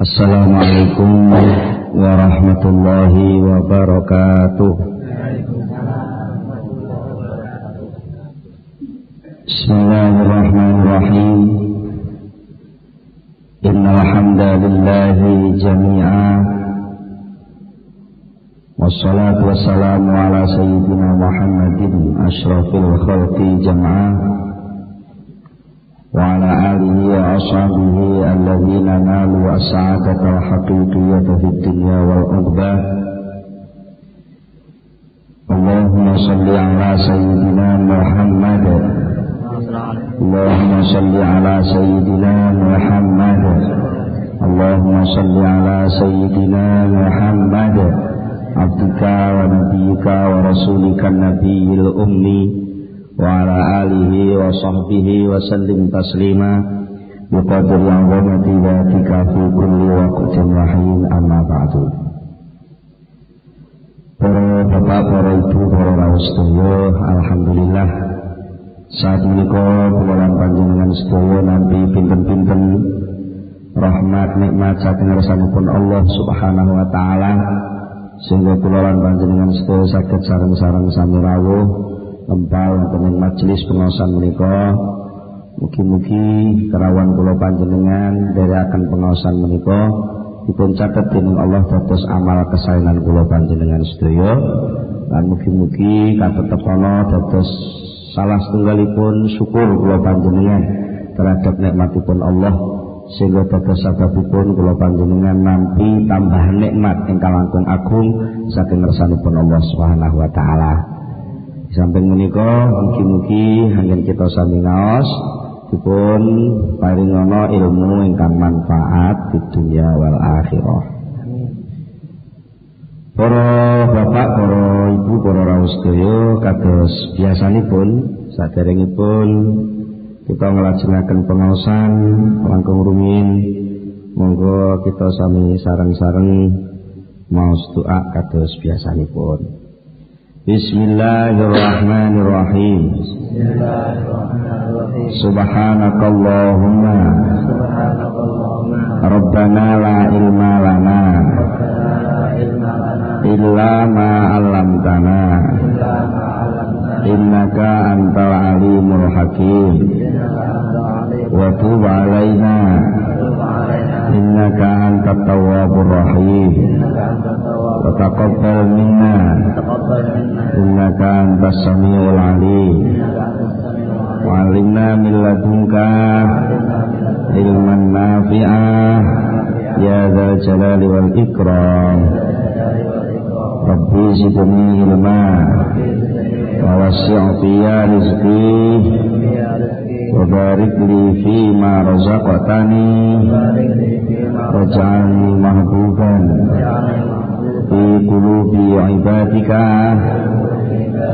Assalamualaikum warahmatullahi wabarakatuh. Bismillahirrahmanirrahim. Innal hamdalillahi jami'a. Wassalatu wassalamu ala sayyidina Muhammadin asyrafil khalqi jam'a. وعلى آله وأصحابه الذين نالوا السعادة الحقيقية في الدنيا والعقبى. اللهم صل على سيدنا محمد. اللهم صل على سيدنا محمد. اللهم صل على سيدنا محمد عبدك ونبيك ورسولك النبي الأمي wa ala alihi wa sahbihi wa sallim taslima biqadri azamati dhatika fi kulli waqtin wa hin, amma ba'du. Para bapak, para ibu, para rawuh sedaya, alhamdulillah saat menika kula lan panjenengan sedaya nampi pinten-pinten rahmat nikmat saking ngarsanipun Allah Subhanahu wa taala sehingga kula lan panjenengan sedaya saged sareng-sareng sami rawuh lempal wonten majelis pengaosan menika. Mugi-mugi kerawan kula panjenengan dherekaken pengaosan menika dipun catet dening Allah dados amal kesaenan kula panjenengan sedaya, lan mugi-mugi katetepana dados salah setunggalipun syukur kula panjenengan terhadap nikmatipun Allah sehingga dados sababipun kula panjenengan nampi tambahan nikmat ingkang langkung agung saking ngersanipun Allah Subhanahu wa taala. Samping menika mugi-mugi anggen kita sami ngaos dipun paringana ilmu ingkang manfaat di dunia wal akhirah. Para bapak, para ibu, para rawuh sedaya, kados biasanipun saderengipun kita nglajengaken pengaosan langkung rumiyin, monggo kita sami sareng-sareng maos doa kados biasanipun. Bismillahirrahmanirrahim. Subhanakallahumma Rabbana la ilma lana illa ma 'allamtana innaka antal alimul hakim wa tub 'alaina innaka antat tawwabur rahim wa taqabbal minna innaka antas samiul alim wa 'allimna min ladunka ilman nafi'ah ya dzal jalali wal ikram. Rabbi zidni ilma wa wasi' fiyya rizqi wa barik li fima razaqtani waj'alni mahbuban fi qulubi ibadika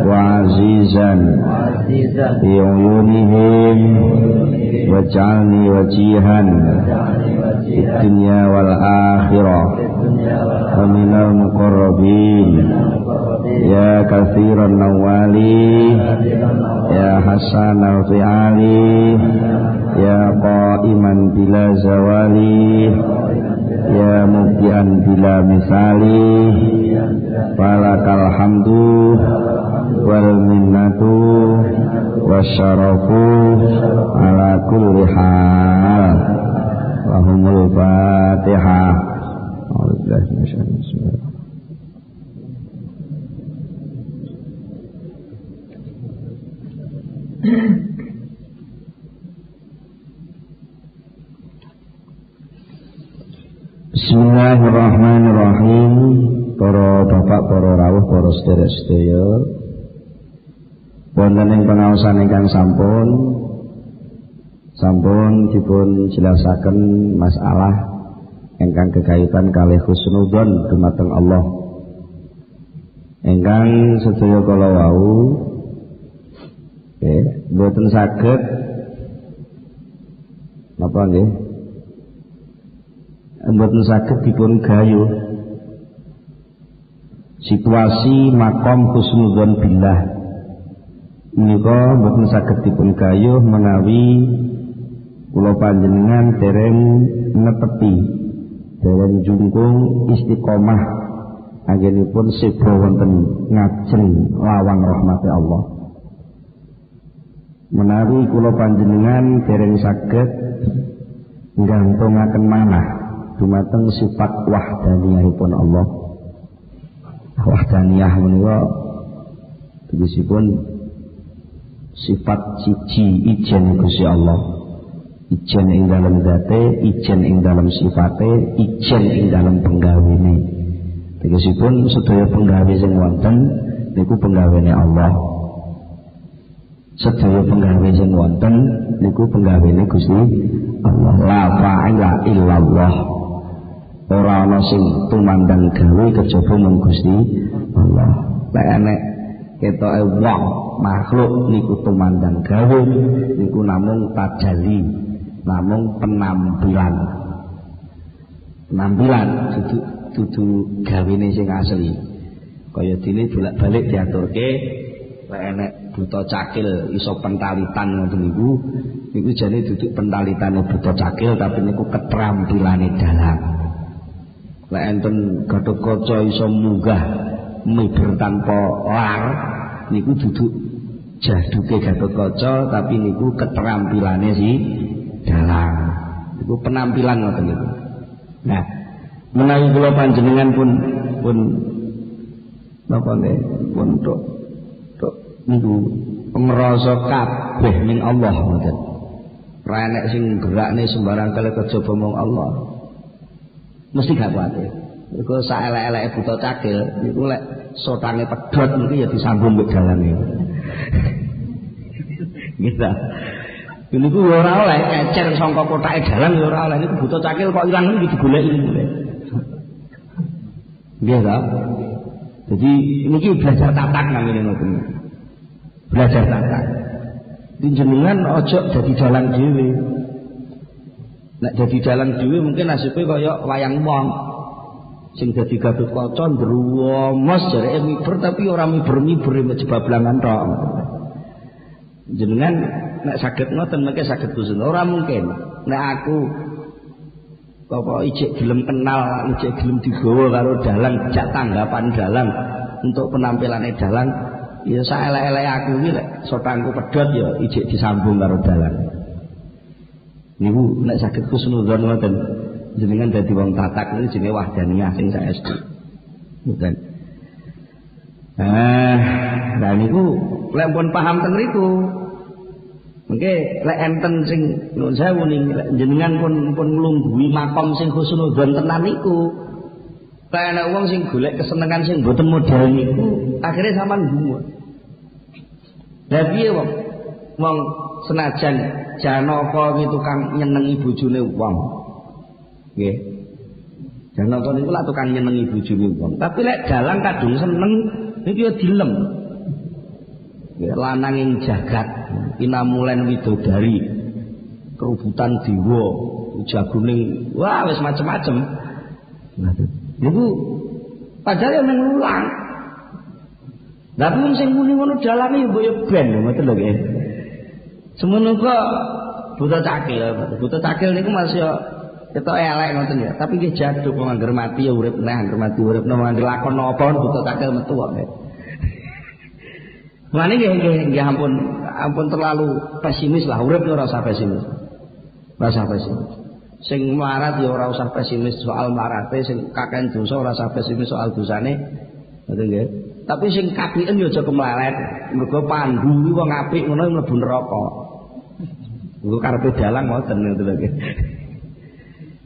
wa azizan fi uyunihim waj'alni wajihan fid dunya wal akhirah wa minal muqarrabin ya katsiran nawali ya hasanal fi'ali ya qa'iman bila zawali ya mubdi'an bila misali falakal hamdu wal minnatu wasyarafu ala kulli hal. Lahumul Fatihah. Bismillahirrahmanirrahim. Para bapak, para rawuh, para sedherek sedaya, wonten ing pengaosan ingkang sampun dipun jelasaken masalah ingkang kekaitan kalih husnudzon dumateng Allah ingkang sedaya kala wau boten saged napa nggih mboten saged dipun gayuh situasi makom husnudzon billah menika mboten saged dipun gayuh menawi kula panjenengan dereng netepi dereng jungkung istiqomah anggenipun sedo wonten ngajeng lawang rahmati Allah. Menawi kula panjenengan dereng saged nggantungaken manah dumateng sifat wahdaniyahipun Allah. Wahdaniyah menika tegesipun sifat siji ijen Gusti Allah. Ijen ing dalam zate, ijen ing dalam sifate, ijen ing dalam penggawene. Tegesipun sedaya penggawe sing wonten niku penggawene Allah. Sedaya penggawe sing wonten niku penggawene Gusti Allah. La fa'ila illallah. Ora ana sing tumandang gawe kejaba mung Gusti Allah. Lek enek ketoke wong makhluk niku tumandang gawe niku namung tajalli, namung penampilan. Penampilan dudu gawene sing asli. Kaya dene bolak-balik diaturke lek enek buta cakil iso pentalitan ngoten niku jane duduk pentalitane buta cakil tapi niku keterampilane dalang. Lek enten Gatotkaca iso munggah miber tanpa lar niku duduk jaduke Gatotkaca tapi niku keterampilane si dalang. Niku penampilan ngoten niku. Nah, menawi kula panjenengan pun napa nggih pun tok niku ngrasa kabeh ning Allah ngoten. Ora enek sing gerakne sembarang kali kejaba mung Allah. Mesti gak kuwatir. Iku sak elek-eleke buta cakil niku lek sotane pedhot niku ya disambung mbek dalane. Gitu. Niku ora oleh kecer saka kotake dalan ya ora oleh niku buta cakil kok ilang niku digoleki niku. Nggih ta? Jadi niki belajar tatak namine ngoten. Belajar tatak. Jenengan ojo dadi dalang dhewe. Nek dadi dalang dhewe mungkin nasibe kaya wayang wong. Sing dadi Gatotkaca ndruwomos jareke miber tapi ora miber-miber jebablangan tok. Jenengan nek saged ngoten mengke saged Gusti ora mungkin. Nek aku apa ijek gelem kenal, ijek gelem digawa karo dalang, jak tanggapan dalang untuk penampilane dalang, ya saelek-elek aku iki lek sotangku pedhot ya ijek disambung karo dalang. Niku nek saged kusnudzon ngoten jenengan dadi wong tatak niku jenenge wahdaniyah sing saestu. Ngoten. Nah niku lek pun paham ten riku. Mengke lek enten sing nuwun sewu jenengan pun nglungguhi makom sing husnudzon tenan niku. Lek ana wong sing golek kesenengan sing mboten model niku, akhire sampean gumun. Lah piye wong senajan Janaka iki tukang nyenengi bojone wong. Nggih. Janaka niku lak tukang nyenengi bojone wong. Tapi lek dalang kadung seneng niku ya dilem. Ya lanang ing jagat, inamulen widodari, kerubutan dewa, jagoning, wah wis macem-macem. Niku padahal yang ngulang. Tapi wong sing muni ngono dalange yo mbok ben ngoten lho nggih. Semono kok buta cakil. Buta cakil niku masih ketok elek ngoten ya. Tapi nggih jaduk wong angger mati ya urip neh, angger mati urip neh angger lakon napa buta cakil metu kok. Mulane nggih ampun terlalu pesimis lah, urip ora usah pesimis. Ora usah pesimis. Sing melarat ya ora usah pesimis soal marate, sing kakean dosa ora usah pesimis soal dosane. Ngoten nggih. Tapi sing kapiken ya aja kemlalet. Mergo pandu kuwi wong apik ngono mlebu neraka. Engko karepe dalang ngoten ngoten lho.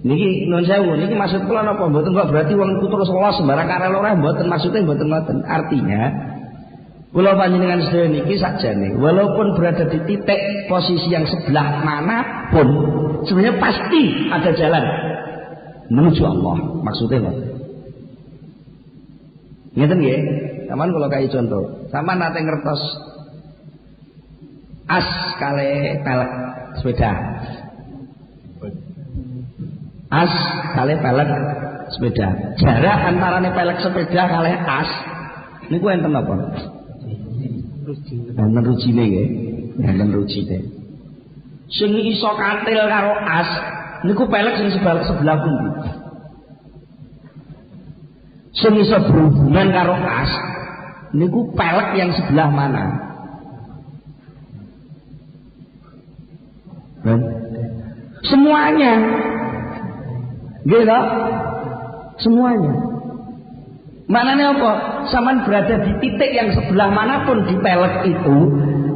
Niki nuwun sewu, niki maksud kula napa mboten kok berarti wong iku terus los sembarang karel ora mboten maksudnya mboten ngoten. Artinya kula panjenengan sedaya niki sakjane walaupun berada di titik posisi yang sebelah manapun sebenarnya pasti ada jalan menuju Allah. Maksudnya ngoten. Ngeten nggih. Sampeyan kula kai contoh. Sampeyan nate ngertos as kali pelek sepeda. As kali pelek sepeda. Jarak antarane pelek sepeda kali as niku enten apa? Enten rujine nggih. Enten rujine. Sing iso katil karo as niku pelek sing sebelah pundi? Sing iso berhubungan karo as niku pelek yang sebelah mana? Semuanya. Gitu. Semuanya. Maknanya apa? Saman berada di titik yang sebelah manapun di pelek itu,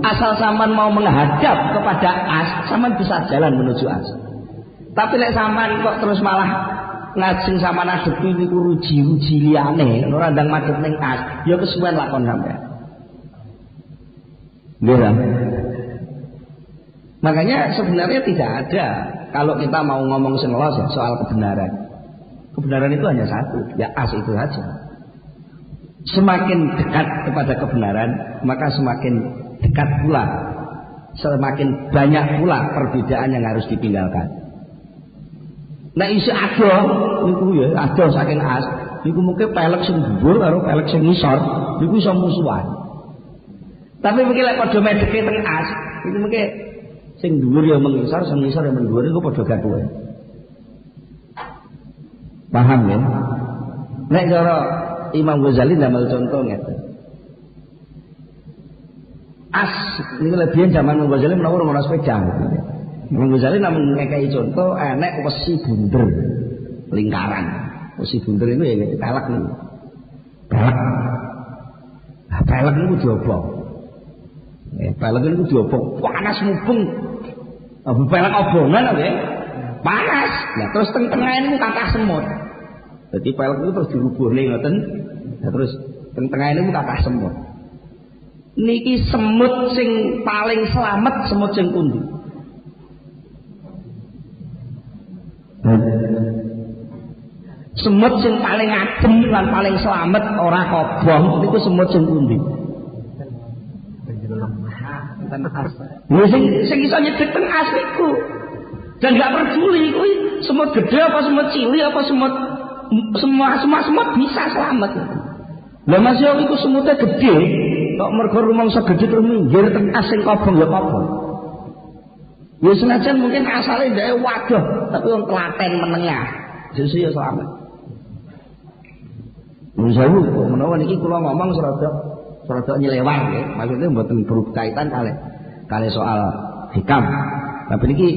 asal saman mau menghadap kepada as, saman bisa jalan menuju as. Tapi lek saman kok terus malah ngajeng sama nadepi niku ruji-ruji liyane, ora ndang madhep ning as, ya kesuwen lakon sampean. Nggih. Makanya sebenarnya tidak ada kalau kita mau ngomong selos ya, soal kebenaran. Kebenaran itu hanya satu, ya as itu saja. Semakin dekat kepada kebenaran, maka semakin dekat pula, semakin banyak pula perbedaan yang harus ditinggalkan. Nah isi adoh niku ya, adoh saking as, niku mungkin pelek sing dhuwur karo pelek sing ngisor, niku iso musuhan. Tapi mungkin lek padha medheke teng as, niku mungkin sing dhuwur ya mengisor, sing ngisor ya mendhuwur niku padha gaduhe. Paham ya? Nek cara Imam Ghazali ndamel contoh ngeten. As niku lebihan zaman Imam Ghazali menawa ora sepeda gitu. Imam Ghazali namun ngekei contoh enek wesi bunder lingkaran. Wesi bunder itu ya gitu, pelek nih. Pelek. Nah, pelek itu diobong. Pelek itu diobong. Panas mubeng. Pelek obongan oke. Panas. Nah terus tengah ini kathah semut. Jadi pelek itu terus dirubuhne ngoten. Nah terus tengah ini kathah semut. Niki semut sing paling selamat semut sing pundi? Semut sing paling adem lan paling selamat ora kobong niku semut sing pundi? Sing iso nyedhek teng as niku. Dan gak peduli kuwi semut gede apa semut cilik apa semua semut bisa selamat. Lah Mas yo iku semutnya gede, kok mergo rumangsa gede terus minggir teng as sing kobong ya kobong. Ya senajan mungkin asalnya ndake waduh, tapi wong telaten menengah. Justru ya selamat. Musawu menawa niki kula ngomong serada nyelewar nggih, maksudnya mboten berkaitan kali soal hikam. Tapi niki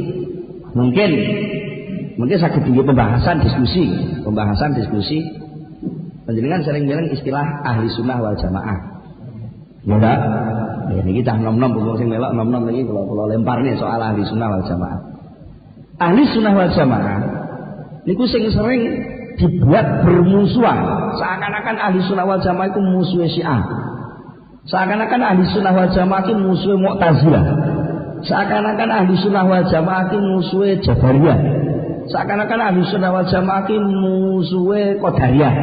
mungkin saged dinggo pembahasan diskusi. Panjenengan sering bilang istilah ahli sunnah wal jamaah. Ya enggak? Ya niki tah nom-nom wong sing melok nom-nom niki kula lempar nih soal ahli sunnah wal jamaah. Ahli sunnah wal jamaah niku sing sering dibuat bermusuhan. Seakan-akan ahli sunnah wal jamaah itu musuhnya Syiah. Seakan-akan ahli sunnah wal jamaah itu musuhnya Mu'tazilah. Seakan-akan ahli sunnah wal jamaah itu musuhnya Jabariyah. Seakan-akan ahli sunnah wal jamaah itu musuhnya Qadariyah.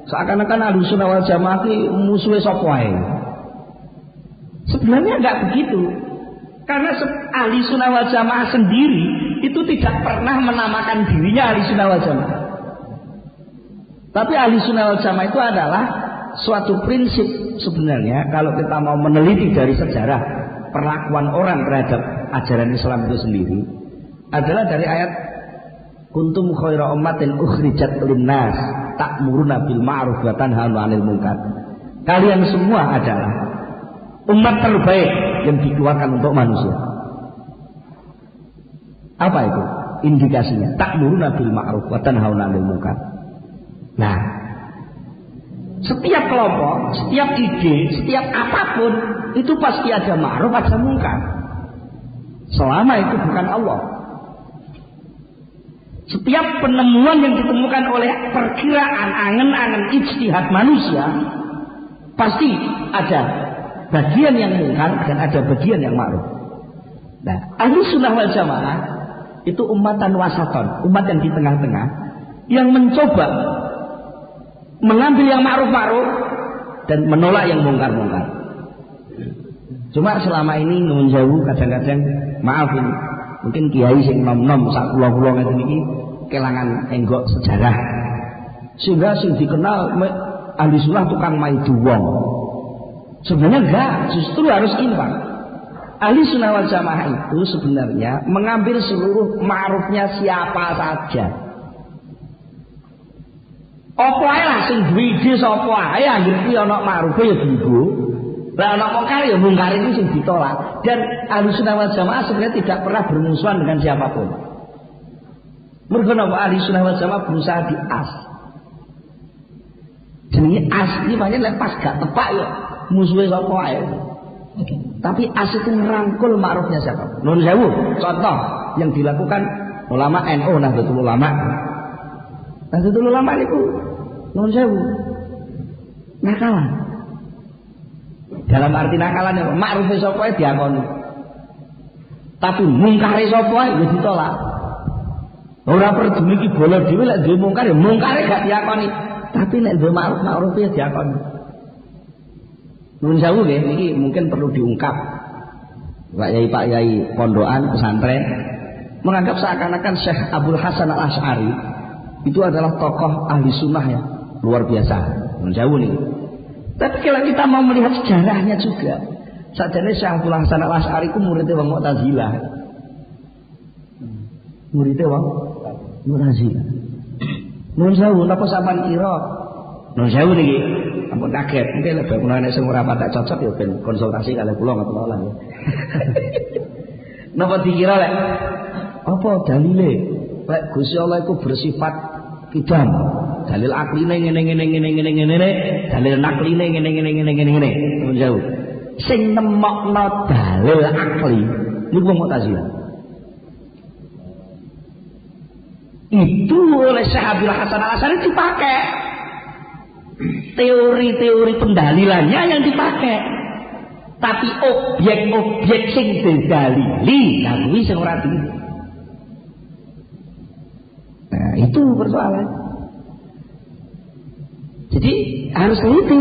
Seakan-akan ahli sunnah wal jamaah itu musuhnya sapa wae. Sebenarnya enggak begitu. Karena ahli sunnah wal jamaah sendiri itu tidak pernah menamakan dirinya ahli sunnah wal jamaah. Tapi ahli sunnah wal jamaah itu adalah suatu prinsip sebenarnya kalau kita mau meneliti dari sejarah perlakuan orang terhadap ajaran Islam itu sendiri adalah dari ayat kuntum khaira ummatin ukhrijat linnas ta'muruna bil ma'ruf wa tanhauna 'anil munkar. Kalian semua adalah umat terbaik yang dikeluarkan untuk manusia. Apa itu? Indikasinya ta'muruna bil ma'ruf wa tanhauna 'anil munkar. Nah, setiap kelompok, setiap ide, setiap apapun itu pasti ada ma'ruf, ada munkar. Selama itu bukan Allah. Setiap penemuan yang ditemukan oleh perkiraan angen-angen ijtihad manusia pasti ada bagian yang munkar dan ada bagian yang ma'ruf. Nah, ahli sunnah wal jamaah itu umatan wasaton, umat yang di tengah-tengah yang mencoba mengambil yang ma'ruf-ma'ruf dan menolak yang mungkar-mungkar. Cuma selama ini nun jauh kadang-kadang maaf ini mungkin kiai sing nom-nom sak kula-kula ngeten iki kelangan enggok sejarah. Sehingga sing dikenal ahli sunnah tukang maidu wong. Sebenarnya enggak, justru harus imbang. Ahli sunnah wal jamaah itu sebenarnya mengambil seluruh ma'rufnya siapa saja. Apa ae lah sing duwe ide sapa ae anggere kuwi ana ma'rufe ya dienggo. Lah ana mungkar ya mungkar itu sing ditolak. Dan Ahlussunnah wal Jamaah sebenarnya tidak pernah bermusuhan dengan siapapun. Mergo napa Ahlussunnah wal Jamaah berusaha di as. Jenenge as iki pancen lek pas gak tepak ya musuhe sapa ae. Tapi as itu merangkul ma'rufnya siapa? Nun sewu, contoh yang dilakukan ulama NU Nahdlatul Ulama. Nahdlatul Ulama niku nun sewu. Nakalan. Dalam arti nakalan ya ma'rufe sapa ae diakoni. Tapi mungkare sapa ae wis ditolak. Ora peduli iki bola dhewe lek duwe mungkar ya mungkare gak diakoni. Tapi nek duwe ma'ruf ya diakoni. Nun sewu nggih niki mungkin perlu diungkap. Pak Yai pondokan pesantren menganggap seakan-akan Syekh Abdul Hasan Al-Asy'ari itu adalah tokoh ahli sunnah ya luar biasa. Nun sewu nih. Tapi kalau kita mau melihat sejarahnya juga, sajane Syekh Abdul Hasan Al-Asy'ari ku muridé wong Mu'tazilah. Muridé wong Mu'tazilah. Nun sewu napa sampean kira? Nun sewu niki ampun kaget, mungkin lebih kula nek sing ora patek cocok ya ben konsultasi kali kula ngoten mawon ya. Napa dikira lek apa dalile? Lek Gusti Allah iku bersifat kidam. Dalil akline ngene, dalil nakline ngene. Jauh. Sing nemokno dalil akli niku wong Mu'tazilah. Itu oleh Syekh Abdul Hasan Al-Asy'ari dipakai. Teori-teori pendalilannya yang dipakai, tapi objek-objek sing didalili kuwi sing ora dili. Nah, itu persoalan. Jadi harus teliti.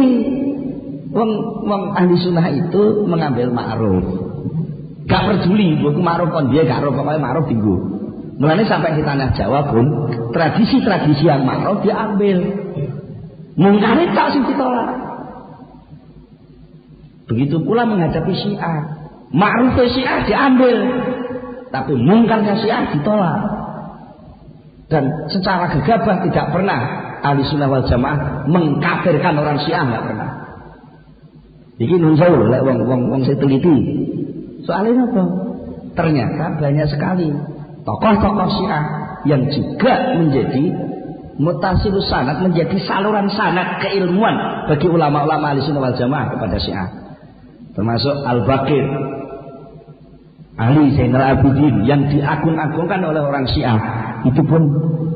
Wong ahli sunnah itu mengambil ma'ruf. Gak peduli buku ma'ruf kon dia gak ro pokoke ma'ruf dinggo. Mulane sampai di tanah Jawa pun tradisi-tradisi yang ma'ruf diambil. Mungkar tak sing ditolak. Begitu pula menghadapi Syiah. Ma'ruf Syiah diambil, tapi mungkarnya Syiah ditolak. Dan secara gegabah tidak pernah Ahlussunnah wal Jamaah mengkafirkan orang Syiah, enggak pernah. Iki nun sewu lek wong sing teliti. Soalnya apa? Ternyata banyak sekali tokoh-tokoh Syiah yang juga menjadi mutasilus sanad, menjadi saluran sanad keilmuan bagi ulama-ulama Ahlussunnah wal Jamaah kepada Syiah. Termasuk Al-Baqir, Ali Zainal Abidin yang diagung-agungkan oleh orang Syiah. Itu pun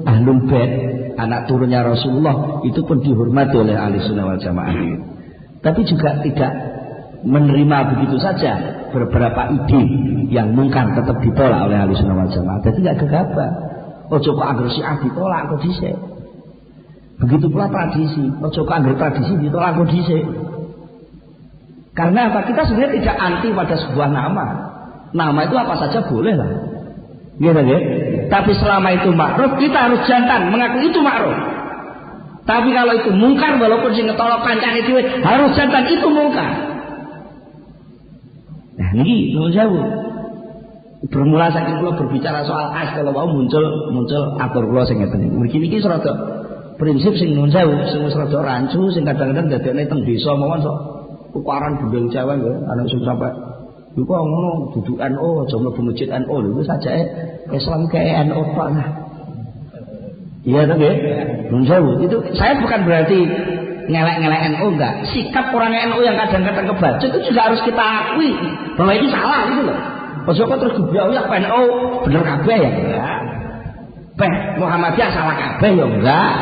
Ahlul Bait, anak turunnya Rasulullah, itu pun dihormati oleh Ahlussunnah wal Jamaah. Tapi juga tidak menerima begitu saja beberapa ide yang mungkar tetap ditolak oleh Ahlussunnah wal Jamaah. Jadi tidak gegabah. Ojo kok anggere Syiah ditolak kok dhisik. Begitu pula tradisi, ojo kok anggere tradisi ditolak kok dhisik. Karena apa? Kita sebenarnya tidak anti pada sebuah nama. Nama itu apa saja boleh lah. Gitu ya. Tapi selama itu ma'ruf, kita harus jantan mengaku itu ma'ruf. Tapi kalau itu mungkar, walaupun sing ngetolak kancane dhewe, harus jantan itu mungkar. Nah niki nuwun sewu. Bermula saking kula berbicara soal as kalau mau muncul atur kula sing ngeten. Mriki niki serada prinsip sing nuwun sewu, sing wis rada rancu sing kadang-kadang dadekne teng desa mawon sok tukaran bendel Jawa nggih, ana sing sampe iku ngono dudu NU aja mlebu masjid NU lho sajake Islam kayak NU tok nah. Iya to nggih? Nuwun sewu. Itu saya bukan berarti ngelek-ngelek NU enggak. Sikap orang NU yang kadang-kadang kebaca itu juga harus kita akui bahwa itu salah gitu loh. Ojo kok terus dibiayai PNU bener kabeh ya enggak. Muhammadiyah salah kabeh ya enggak.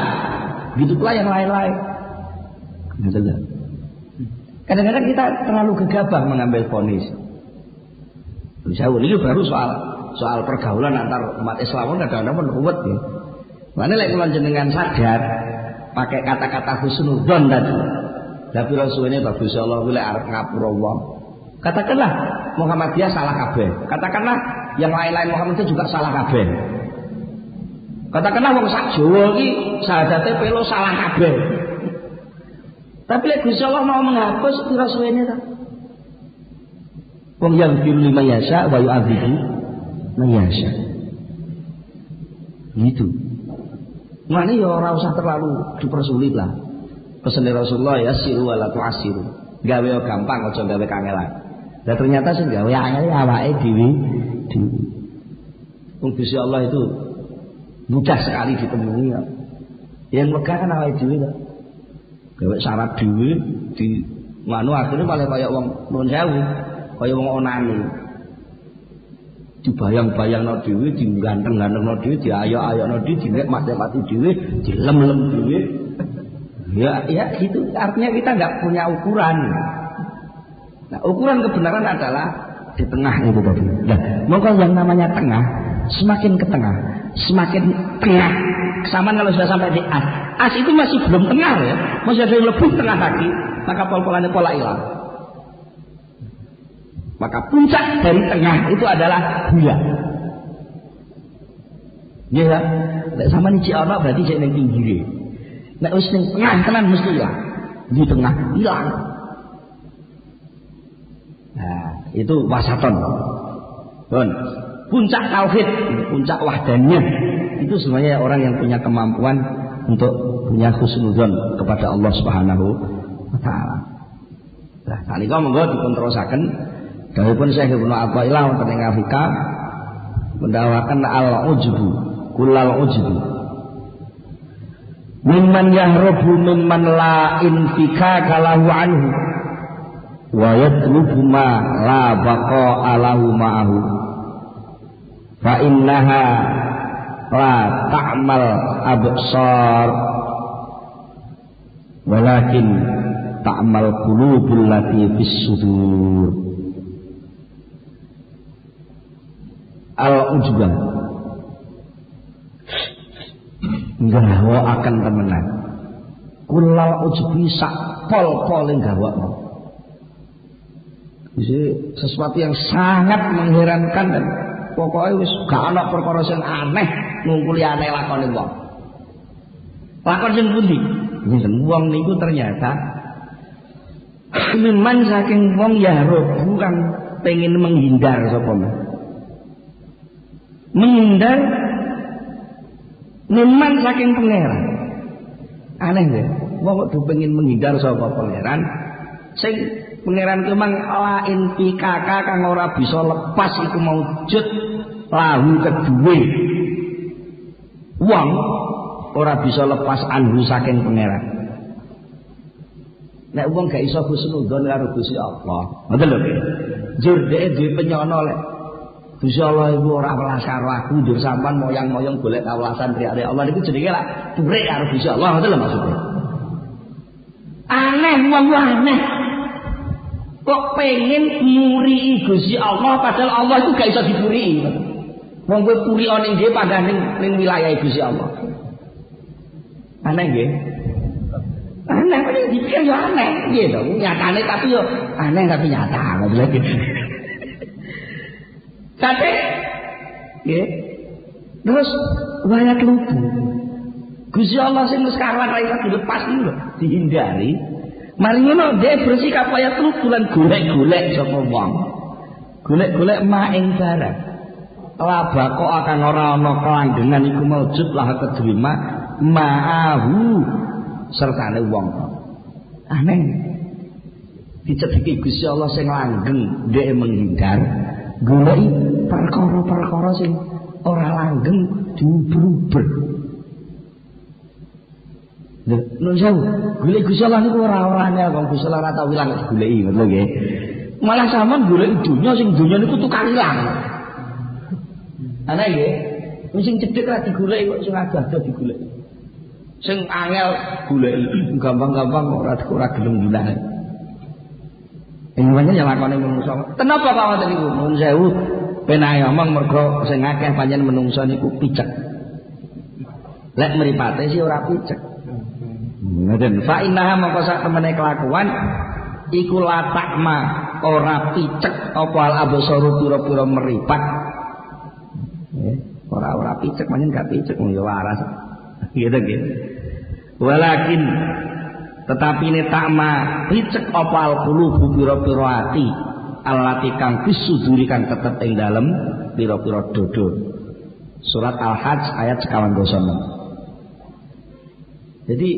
Begitu pula yang lain-lain. Gitu loh. Kadang-kadang kita terlalu gegabah mengambil vonis. Bisa ini baru soal pergaulan antar umat Islam kadang-kadang pun ruwet ya. Mana lek kula jenengan sadar pakai kata-kata husnudzon tadi. Tapi rasulnya bagus Allah lek arep ngapura wong. Katakanlah Muhammadiyah salah kabeh. Katakanlah yang lain-lain Muhammadiyah juga salah kabeh. Katakanlah wong sak Jawa iki sahadate pelo salah kabeh. Tapi lek Gusti Allah mau menghapus pira suwene ta? Wong yang fil lima yasha wa yu'adzibu man yasha. Gitu. Mane ya ora usah terlalu dipersulit lah. Pesene Rasulullah ya siru wala tu'asiru. Gawe gampang aja gawe kangelan. Lah ternyata sing gawe angel awake dhewe. Wong Gusti Allah itu mudah sekali ditemui ya. Yang megah kan awake dhewe to. Gawe syarat dhewe di manu akhirnya malah kaya wong nuwun sewu, kaya wong onane. Dibayang-bayangno dhewe, diganteng-gantengno dhewe, diayok-ayokno dhewe, dinek-mati dhewe, dilem-lem dhewe. Ya gitu. Artinya kita enggak punya ukuran. Nah, ukuran kebenaran adalah di tengah itu tadi. Nah, maka yang namanya tengah, semakin ke tengah, semakin tengah. Kesamaan kalau sudah sampai di as. As itu masih belum tengah ya, masih ada yang lebih tengah lagi. Maka pol-polannya pola hilang. Maka puncak dari tengah itu adalah buya. Ya, nek sama nih ana berarti cek ning pinggire. Nek wis ning tengah tenan mesti ya. Di tengah hilang. Nah, itu wasaton. Bon. Puncak tauhid, puncak wahdaniyah. Itu sebenarnya orang yang punya kemampuan untuk punya husnudzon kepada Allah Subhanahu wa taala. Nah, sanika monggo dipun terusaken dawuhipun Syekh Ibnu Athaillah wonten ing Afrika mendawakan al-ujbu, kullal ujbu. Mimman yahrubu mimman la infika kalahu anhu wa yatlubu ma la baqa alahu ma'ahu. Fa innaha la ta'mal absar walakin ta'mal qulubul lati fis sudur. Al-ujbah nggawa akan temenan kulal ujbi sak pol-pol nggawa. Ini sesuatu yang sangat mengherankan dan pokoknya wis gak ana perkara sing aneh ngungkuli aneh lakone wong. Lakon sing pundi? Ngene wong niku ternyata memang saking wong ya bukan pengen menghindar sapa men. Menghindar memang saking pangeran. Aneh ya. Wong kok pengen menghindar saka pangeran sing pangeran ku mang lain pikaka kang ora bisa lepas iku maujud lahu kedue. Wong ora bisa lepas anhu saking pangeran. Nek wong gak iso husnudzon karo Gusti Allah. Ngoten lho. Njur dhek duwe penyono lek Gusti Allah iku ora welas karo aku, njur sampean moyang-moyang golek kawelasan riya Allah niku jenenge lak purik karo Gusti Allah. Ngoten lho maksudnya. Aneh wong aneh. Kok pengen muri Gusti Allah padahal Allah itu gak iso dipuri. Wong kowe puri ning dhewe padahal ning wilayah Gusti Allah. Aneh nggih. Aneh kok dipikir yo aneh. Nggih to, nyatane tapi yo aneh tapi nyata ngono lagi. Tapi nggih. Terus wayah lugu. Gusti Allah sing wis karuan ra iso dilepas iki lho, dihindari. Mari ngono dhek bersikap kaya tulan golek-golek sapa wong. Golek-golek mak ing barang. Laba kok akan ora ana kelanggengan iku maujud lah kedrima ma'ahu sertane wong. Aneh. Dicedhiki Gusti Allah sing langgeng dhek menghindar, goleki perkara-perkara sing ora langgeng diuber-uber. Nun sewu, golek Gusti Allah niku ora angel kok Gusti Allah ora tau ilang goleki ngono nggih. Malah sampean golek dunya sing dunya niku tukang ilang. Ana nggih, sing cedhek ra digoleki kok sing agak digoleki. Sing angel goleki gampang-gampang ora gelem ndulane. Ini pancen lakone menungso. Kenapa kok ngoten niku? Nun sewu, penak ngomong mergo sing akeh pancen menungso niku picek. Lek mripate sih ora picek. Ngeten fa innaha mongko sak temene kelakuan iku latakma ora picek apa al absaru pira-pira meripat. Ora picek pancen gak picek wong ya waras. Gitu gitu. Walakin tetapi ne takma picek apa al qulubu pira-pira ati allati kang bisuduri kang tetep ing dalem pira-pira dodo. Surat Al-Hajj ayat 56. Jadi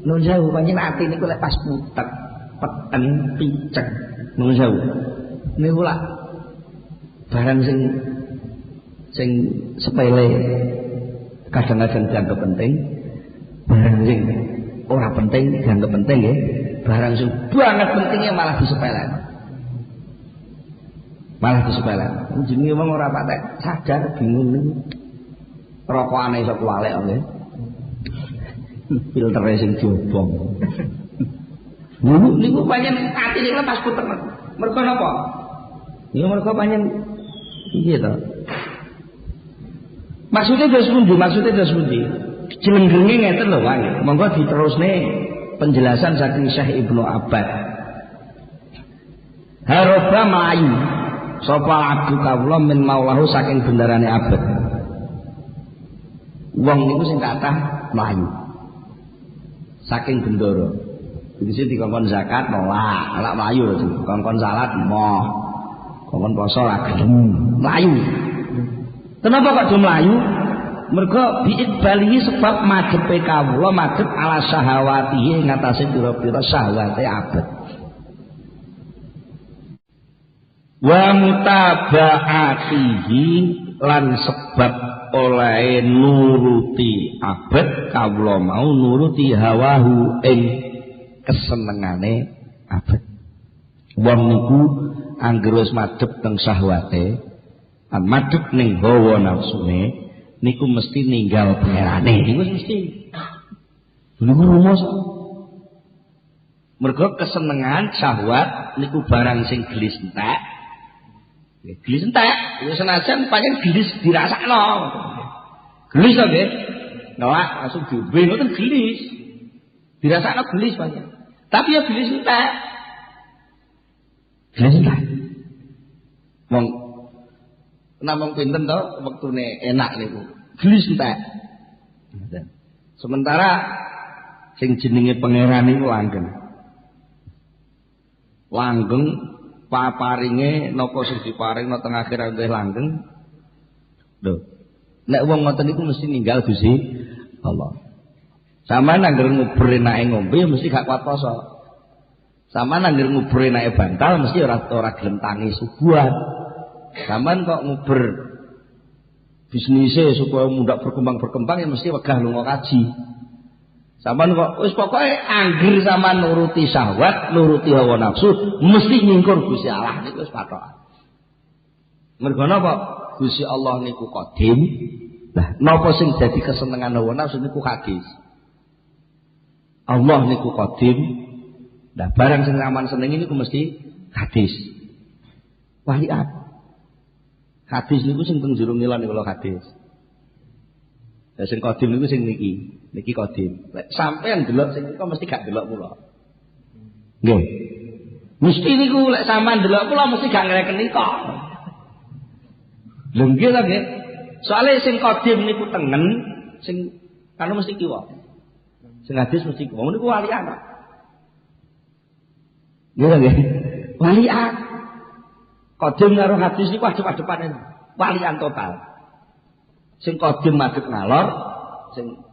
nun sewu pancen ati niku lek pas putek, peten, picek nun sewu. Niku lak barang sing sepele kadang-kadang dianggap penting, barang sing ora penting dianggap penting ya, barang sing banget pentingnya malah disepelekan. Malah disepelekan. Jenenge wong ora patek sadar bingung niku. Rokokane iso kuwalek nggih. Filtere sing diobong. Niku pancen atine pas puter. Mergo napa? Ya mergo pancen iki to. Maksudnya terus pundi? Jelengrenge ngeten lho, Pak. Monggo diterusne penjelasan saking Syekh Ibnu Abbad. Haroba melayu sapa abdu kawula min maulahu saking bendarane abad. Wong niku sing kathah mlayu. Saking bendara. Iki dikongkon zakat nolak, ora mlayu lho, dikongkon salat moh. Kongkon poso ra gelem mlayu. Kenapa kok do mlayu? Mergo biikbalihi sebab madhepe kawula madhep ala syahawatihi ngatasi pira-pira syahwate abad. Wa mutaba'atihi lan sebab oleh nuruti abad kawula mau nuruti hawahu ing kesenengane abad. Wong niku anggere wis madhep teng syahwate, madhep ning hawa nafsune niku mesti ninggal pangerane. Niku mesti. Niku rumus. Mergo kesenengan syahwat niku barang sing gelis entek. Gelis entek, ya senajan pancen gelis dirasakno. Gelis to nggih. Nolak langsung diombe ngoten gelis. Dirasakno gelis pancen. Tapi ya gelis entek. Gelis entek. Wong namung pinten to wektune enak niku. Gelis entek. Sementara sing jenenge pangeran niku langgeng. Langgeng paparinge napa sing diparing nang tengah akhir nggih langgeng. Lho. Nek wong ngoten niku mesti ninggal Gusti Allah. Sampeyan anggere nguber enake ngombe mesti gak kuat poso. Sampeyan anggere nguber enake bantal mesti ora gelem tangi subuhan. Sampeyan kok nguber bisnise supaya mundak berkembang ya mesti wegah lunga kaji. Sampeyan kok wis pokoke anggere sampean nuruti syahwat, nuruti hawa nafsu, mesti nyingkur Gusti Allah niku wis patok. Mergo napa? Gusti Allah niku qadim. Lah napa sing dadi kesenengan hawa nafsu niku hadis. Allah niku qadim. Lah barang sing sampean senengi niku mesti hadis. Waliat. Hadis niku sing teng jero ngilan niku lho hadis. Ya sing qadim niku sing niki qadim. Lek sampean delok sing niku mesti gak delok kula. Nggih. Mesti niku lek sampean delok kula mesti gak ngreken nika. Lho nggih ta nggih. Soale sing qadim niku tengen, sing kanu mesti kiwa. Sing hadis mesti kiwa. Niku walian. Nggih ta nggih. Walian. Qadim karo hadis niku adep-adepan walian total. Sing qadim madhep ngalor, sing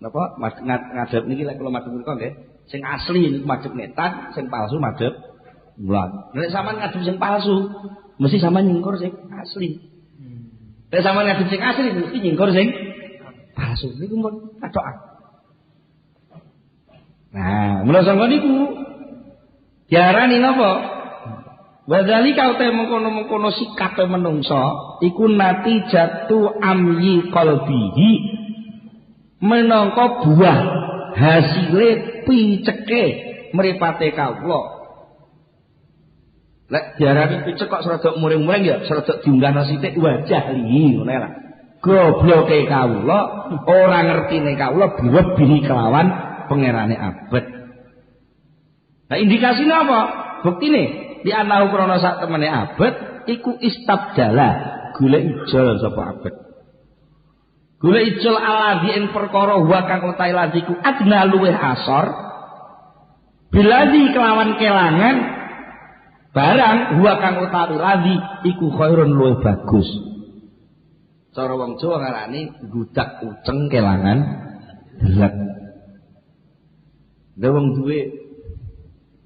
napa ngadep niki lek kula madhep niku nggih. Sing asli niku madhep netan, sing palsu madhep bulan. Nek sampean ngadep sing palsu, mesti sampean nyingkur sing asli. Nek sampean ngadep sing asli mesti nyingkur sing palsu. Niku mun kadokan. Nah, mula sangka niku diarani napa? Wadzalika uta mengkono-mengkono sikape menungso iku natijatu amyi qalbihi menangka buah hasile piceke mripate kawula. Lek diarani picek kok serodok muring-muring ya serodok diunggahno sithik wajah li ngono lah. Gobloke kawula ora ngertine kawula biwebihi kelawan pangerane abet. Nah indikasine apa? Buktine di anahu krana sak temene abet iku istabdala golek ijol sapa abet. Golek ijol aladhi ing perkara wa kang utahe ladiku adna luweh asor biladi kelawan kelangan barang wa kang utahe ladi iku khairun luweh bagus. Cara wong Jawa ngarani gudak uceng kelangan delek. Lah wong duwe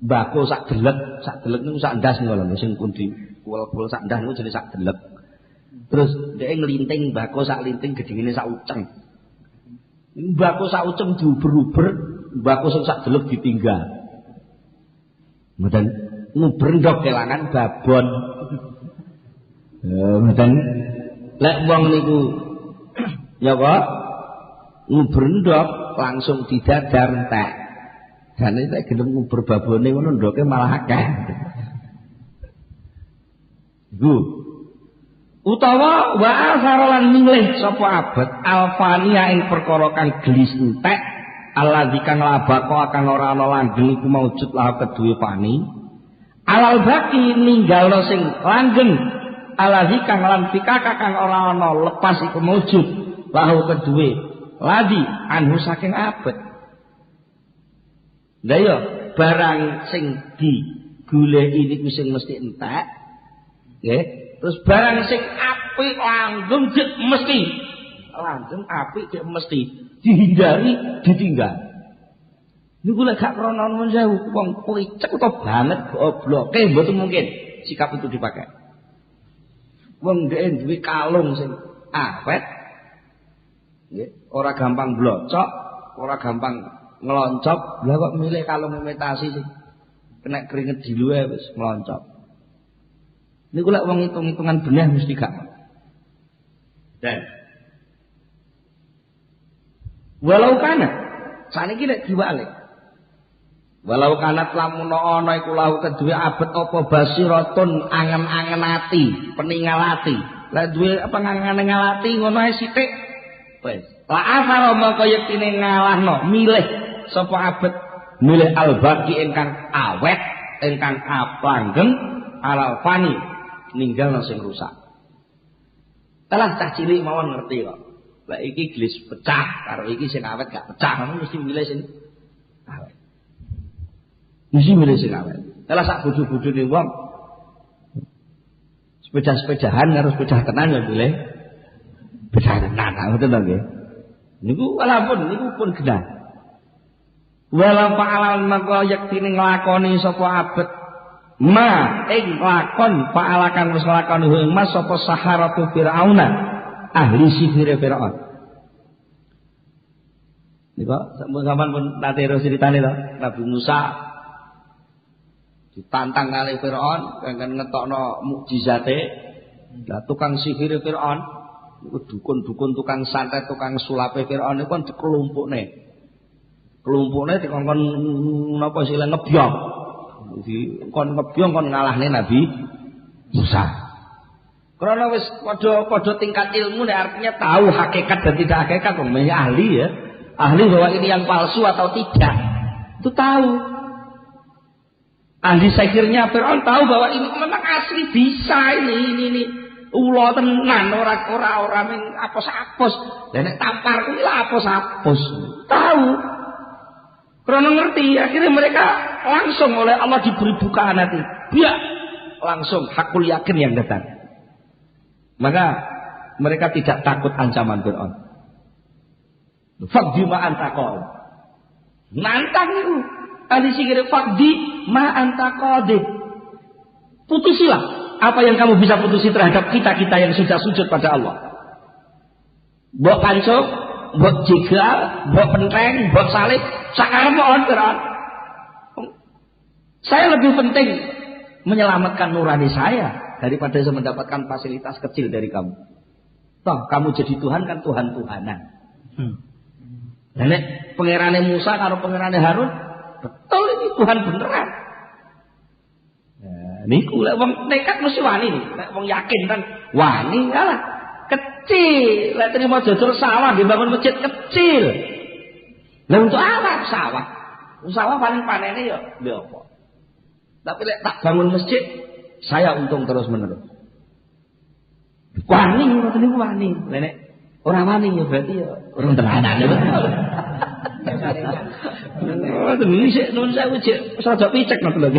mbako sak delek niku sak ndas ngono lho sing pundi kuwel-kuwel sak ndas niku jenenge sak delek. Terus dhek nglinting mbako sak linting gedhene sak uceng. Mbako sak uceng diuber-uber, mbako sing sak delek ditinggal. Mboten nguber ndok kelangan babon. Mboten lek wong niku ya kok nguber ndok langsung didadar entek. Jane nek gelem nguber babone ngono ndoke malah akeh. Iku utawa wa asarolan milih sapa abet alfania ing perkara kang gelis entek alladzi kang labako akan ora ana langgeng iku maujud lah keduwe fani alal baki ninggalno sing langgeng alladzi kang lan fikaka kang ora ana lepas iku maujud lahu keduwe ladi anhu saking abet. Lah ya barang sing digoleki niku sing mesti entek nggih. Terus barang sing apik langgeng dik mesti. Langgeng apik dik mesti dihindari, ditinggal. Niku lek gak krana nuwun sewu wong picek utawa banget gobloke mboten mungkin sikap itu dipakai. Wong dhek duwe kalung sing awet nggih, ora gampang blocok, ora gampang ngeloncok. Lah kok milih kalung imitasi sing kena keringet diluwe wis ngeloncok. Niku lek wong hitung-hitungan benih mesti gak. Dan walau kana saniki nek diwalik. Walau kanat lamun ana iku lahu kedue abet apa basiratun angen-angen ati, peningal ati. Lah duwe apa angen-angen ati ngono ae sithik. Wis. La asara maka yektine ngalahno, milih sapa abet milih albaqi ingkang awet, ingkang aplanggeng alal fani ninggalno sing rusak. Telah cah cilik mawon ngerti kok. Lah iki gelis pecah karo iki sing awet gak pecah, kamu mesti milih sing awet. Mesti milih sing awet. Telah sak bojo-bojone wong sepeda-sepedahan karo sepeda tenan ya milih sepeda tenan, ngoten to nggih. Niku walaupun niku pun genah. Wala fa'alal maka yektine nglakoni sapa abet ma ing lakon fa'alakan wis lakoni ing mas sapa saharatu fir'auna ahli sihir Fir'aun. Niku sampeyan pun nate ceritane to Nabi Musa ditantang kali Fir'aun kanggo ngetokno mukjizate. Lah tukang sihir Fir'aun niku dukun-dukun tukang santet tukang sulape Fir'aun niku kan dikelompokne. Kelompokne dikongkon napa sile ngebyong. Jadi kon ngebyong kon ngalahne Nabi Musa. Karena wis padha tingkat ilmu nek artinya tahu hakikat dan tidak hakikat namanya ahli ya. Ahli bahwa ini yang palsu atau tidak. Itu tahu. Ahli sihirnya Fir'aun tahu bahwa ini memang asli bisa ini. Ula tenan ora ning apos-apos. Lah nek tampar kuwi lha apos-apos. Tahu. Karena ngerti, akhirnya mereka langsung oleh Allah diberi bukaan hati. Biar langsung hakul yakin yang datang. Maka mereka tidak takut ancaman Fir'aun. Faqdi ma anta qad. Nantang itu. Ahli sihir faqdi ma anta qad. Putusilah apa yang kamu bisa putusi terhadap kita-kita yang sudah sujud pada Allah. Mbok pancuk, mbok jegal, mbok penteng, mbok salib, sakarep on Fir'aun. Saya lebih penting menyelamatkan nurani saya daripada saya mendapatkan fasilitas kecil dari kamu. Toh kamu jadi Tuhan kan Tuhan-Tuhanan. Dan pangerane Musa karo pangerane Harun betul ini Tuhan beneran. Nah, niku lek wong nekat mesti wani nih. Lek wong yakin kan wani kalah. Kecil, lek terima jodor sawah dibangun masjid kecil. Lah untuk apa sawah? Sawah paling panene ya apa? Tapi lek tak bangun masjid, saya untung terus-menerus. Wani ngoten niku wani. Lek nek ora wani ya berarti ya urung tenanan. Oh, demi sik nun saya ujek rada picek ngoten lho.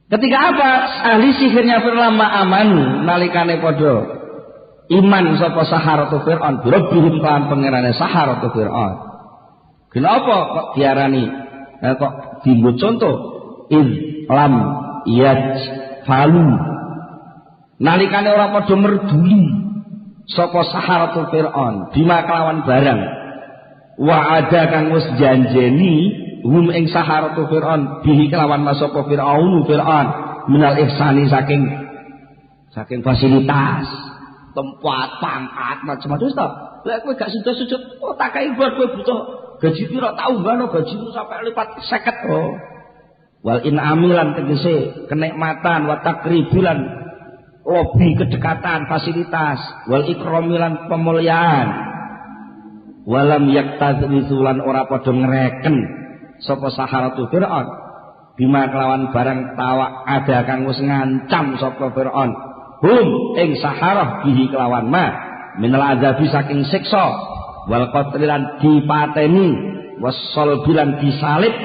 Ketika apa ahli sihirnya firlama amanu nalikane padha iman sapa saharatu Fir'aun birabbihim kan pangerane saharatu Fir'aun. Kenapa kok diarani kok dienggo contoh id lam yajfalu nalikane ora padha merduli sapa saharatu Fir'aun bima kelawan barang wa ada kang wis janjeni hum ing saharatu Fir'aun bihi kelawan masapa Fir'aun minal ihsani saking fasilitas tempat pangkat macam-macam to. Lek kowe gak sujud-sujud tak kae buat kowe butuh gaji pira taungan gajimu sampai lipat 50 oh. Wal inamilan tegese kenikmatan wa takribilan lobi kedekatan fasilitas wal ikramilan pemuliaan walam yaktadrisulan ora padha ngreken sapa saharatu Fir'aun bima kelawan barang tawa ada kang wis ngancam sapa Fir'aun hum ing saharah bihi kelawan ma minal azabi saking siksa wal qatlilan dipateni wasol bilan disalib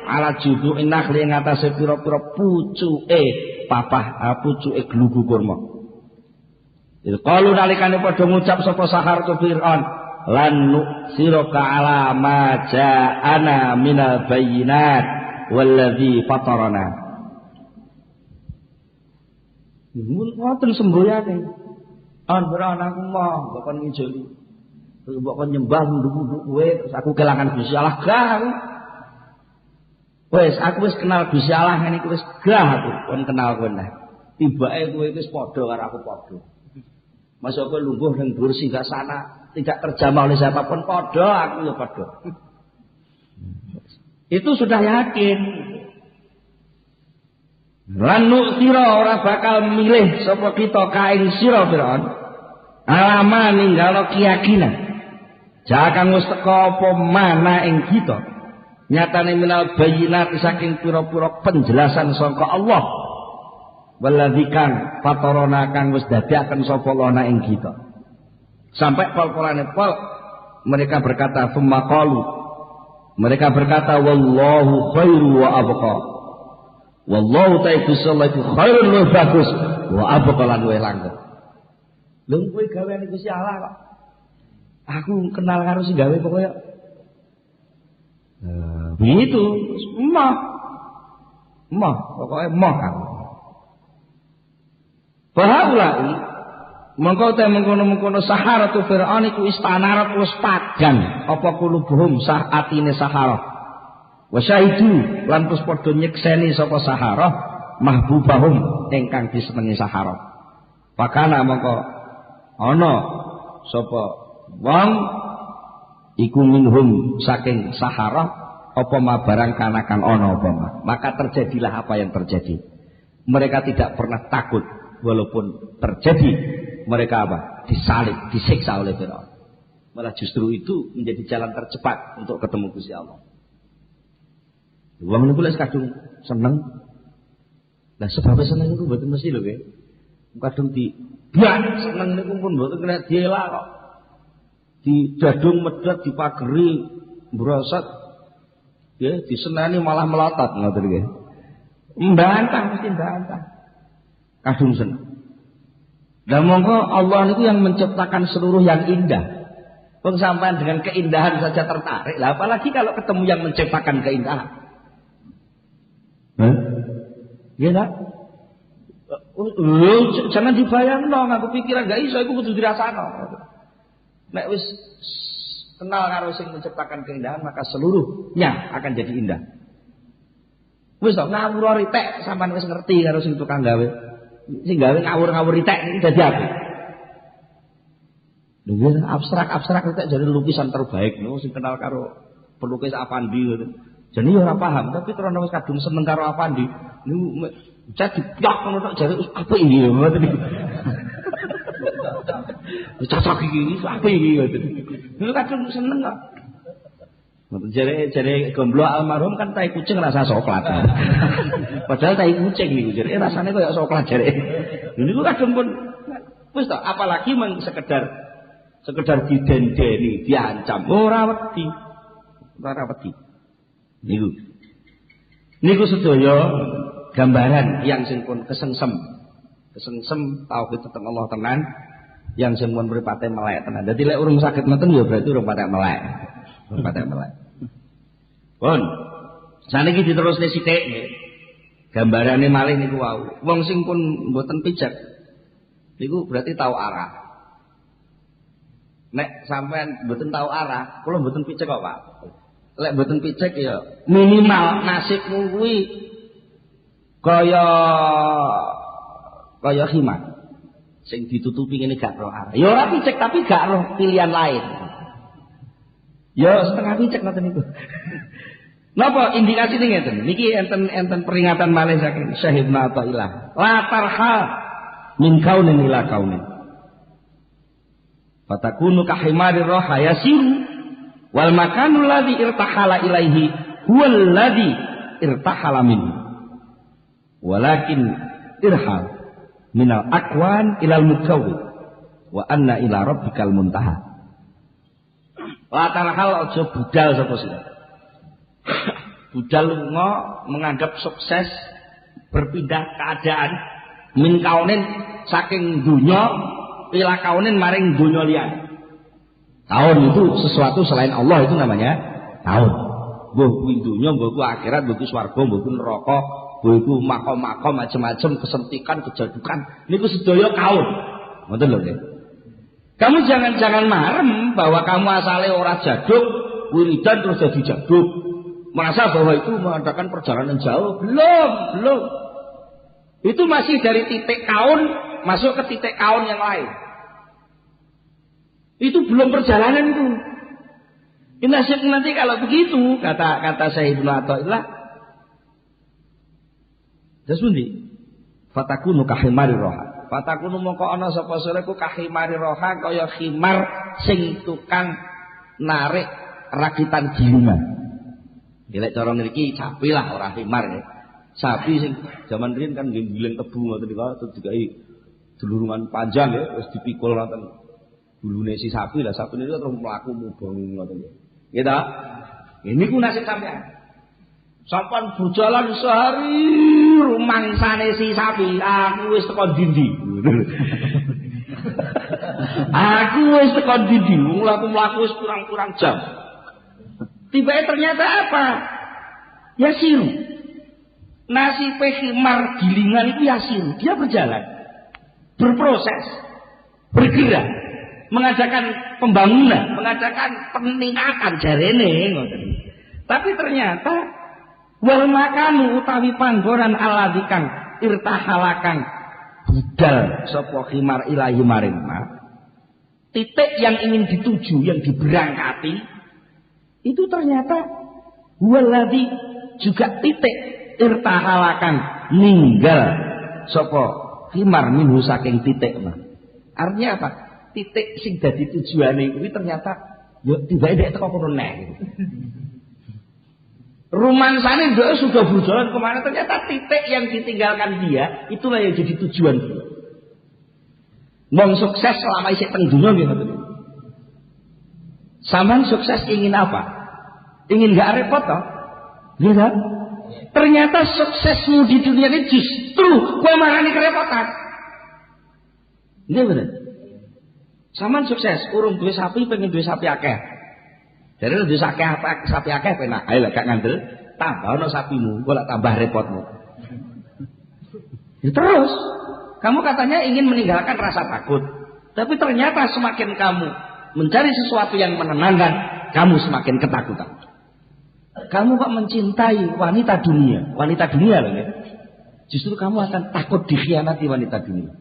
ala judu'in nakhli ing atase pira-pira pucuke pucuke glugu kurma. Qalu nalikane padha ngucap sapa saharatu Fir'aun lan nu'siraka ala ma ja'ana minal bayyinat wallazi fatarana. Ngoten semboyane. Fir'aun aku mau mbok kon ngijoli. Mbok kon nyembah nduk-nduk kowe terus aku kelangan Gusti Allah gah aku. Wes aku wis kenal Gusti Allah ngene iki wis gah aku kon kenal kowe nah. Tibake kowe wis padha karo aku padha. Masuk kowe lungguh ning dhuwur singgah sana tidak terjamah oleh siapapun padha aku ya padha. Itu sudah yakin. Lan nu'tira ora bakal milih sapa kita kaing sira Fir'aun alama ninggalo keyakinan jakang wis teka apa mana ing kita nyatane minal bayyinat saking pira-pira penjelasan saka Allah waladzi kang fatarana kang wis dadiaken sapa lana ing kita sampai pol-polane pol mereka berkata summa qalu mereka berkata wallahu khairu wa abqa wallahu ta'ala sallatu khairun wa bagus wa abqalan wa langgeng. Lha kowe gaweane Gusti Allah kok. Aku kenal karo sing gawe pokoke. Begitu, emoh pokoke emoh aku. Bahaulai mengko te mengkono-mengkono saharatu Fir'aun iku istanarat wis padan apa kulubuhum sah atine saharah. Wa syahidu lan terus padha nyekseni sapa saharah mahbubahum ingkang disenengi saharah. Pakana mongko ana sapa wong iku minhum saking saharah apa mabarang kanakan ana apa maka terjadilah apa yang terjadi. Mereka tidak pernah takut walaupun terjadi mereka apa? Disalib, disiksa oleh Fir'aun. Malah justru itu menjadi jalan tercepat untuk ketemu Gusti Allah. Wong niku lek kadung seneng. Lah sebab seneng niku mboten mesti lho nggih. Kadung di biak seneng niku pun mboten kena dielak kok. Di dadung medhot dipageri mbrosot. Ya, disenani malah melotot ngoten nggih. Mbantah mesti mbantah. Kadung seneng. Dan monggo Allah niku yang menciptakan seluruh yang indah. Wong sampean dengan keindahan saja tertarik. Lah apalagi kalau ketemu yang menciptakan keindahan. Iya tak? Jangan dibayangno aku pikiran gak iso iku kudu dirasakno. Nek wis kenal karo sing menciptakan keindahan maka seluruhnya akan jadi indah. Wis to ngawur ritek sampean wis ngerti karo sing tukang gawe. Sing gawe ngawur-ngawur ritek iki dadi apa? Lho abstrak ritek jadi lukisan terbaik niku sing kenal karo pelukis Avandi ngono. Jadi ora paham, tapi karena wis kadung seneng karo Avandi, niku jadi piak ngono tok jare apa iki ngoten iki. Cocok iki apa iki ngoten. Niku kadung seneng kok. Ngoten jare gomblo almarhum kan tai kucing rasa coklat. Padahal tai kucing niku jare rasane koyo coklat jare. Niku kadung pun wis to apalagi men sekedar didendeni, diancam. Ora wedi. Ora wedi. Niku sedaya gambaran yang sing pun kesengsem tauhid tentang Allah tenan Yang sing pun mripate melek tenan. Dadi lek urung saged ngoten ya berarti urung patek melek. Urung patek melek. Pun. Saniki diterusne sithik nggih. Gambarane malih niku wau. Wong sing pun mboten pijak niku berarti tahu arah. Nek sampean mboten tahu arah, kula mboten pijak kok, Pak. Lek mboten pijak ya minimal nasibmu kuwi kaya khimar sing ditutupi ngene gak roh arah. Ya ora pijak tapi gak roh pilihan lain. Ya setengah pijak ngoten niku. Napa indikasine ngeten? Niki enten peringatan malih saking Syekh Ibnu Athaillah. La tarha min kaunin ila kaunin. Fatakunu kahimari roha yasiru wal makanul ladzi irtahala ilaihi huwal ladzi irtahala minhu. Walakin irhal minal akwan ilal mukawwin wa anna ila rabbikal muntaha. La tarhal aja budal sapa sira. Budal lunga menganggap sukses berpindah keadaan min kaunin saking dunya ila kaunin maring dunya liyan. Taun itu sesuatu selain Allah itu namanya taun. Mbah kuwi dunya, mbah kuwi akhirat, mbah kuwi swarga, mbah kuwi neraka, mbah kuwi makom-makom macam-macam kesentikan, kejadukan. Niku sedaya kaun. Ngoten lho nggih. Kamu jangan marem bahwa kamu asale ora jaduk, wiridan terus jadi jaduk. Merasa bahwa itu mengadakan perjalanan jauh. Belum. Itu masih dari titik kaun masuk ke titik kaun yang lain. Itu belum perjalanan itu. Nasib nanti kalau begitu, kata Syekh Ibnu Athaillah, Jasundi, fatakunu kahimari roha. Fatakunu mongko ana sapa sira ku kahimari roha kaya khimar sing tukang narik rakitan gilingan. Lek cara ngriki sapi lah ora khimar ya. Sapi sing zaman riyen kan nggih tebu ngoten niku terus dikai dulurungan panjang ya wis dipikul ngoten. Bulune si sapi lah sapi niku terus mlaku mubeng ngoten ya. Nggih ta? Niku nasib sampean. Sampan berjalan sehari rumangsane si sapi, aku wis teko ndi. Aku wis teko ndi, mlaku wis kurang-kurang jam. Tiba-tiba ternyata apa? Yasiru. Nasibe khimar gilingan itu yasiru. Dia berjalan, berproses, bergerak, mengadakan pembangunan, mengadakan peningkatan jarene. Tapi ternyata wal makanu utawi panggonan aladzikang irtahalakan budal sapa khimar ilahi maring titik yang ingin dituju, yang diberangkati itu ternyata waladhi juga titik irtahalakan ninggal sapa khimar minhu saking titik artinya apa? Titik sing dadi tujuane kuwi ternyata yo tiba-tiba teko kono neh. Rumangsane ndek sudah berjalan kemana ternyata titik yang ditinggalkan dia itulah yang jadi tujuan dia. Wong sukses selama isih teng dunya nggih ngoten. Sampeyan sukses ingin apa? Ingin gak repot toh? Nggih ta? Ternyata suksesmu di dunia ini justru kowe marani kerepotan. Nggih bener. Sampeyan sukses urung duwe sapi pengen duwe sapi akeh. Dari duwe sapi akeh penak. Ayo lek gak ngandel tambahno sapimu, kok lek tambah repotmu. Ya terus kamu katanya ingin meninggalkan rasa takut. Tapi ternyata semakin kamu mencari sesuatu yang menenangkan, kamu semakin ketakutan. Kamu kok mencintai wanita dunia loh ya. Justru kamu akan takut dikhianati wanita dunia.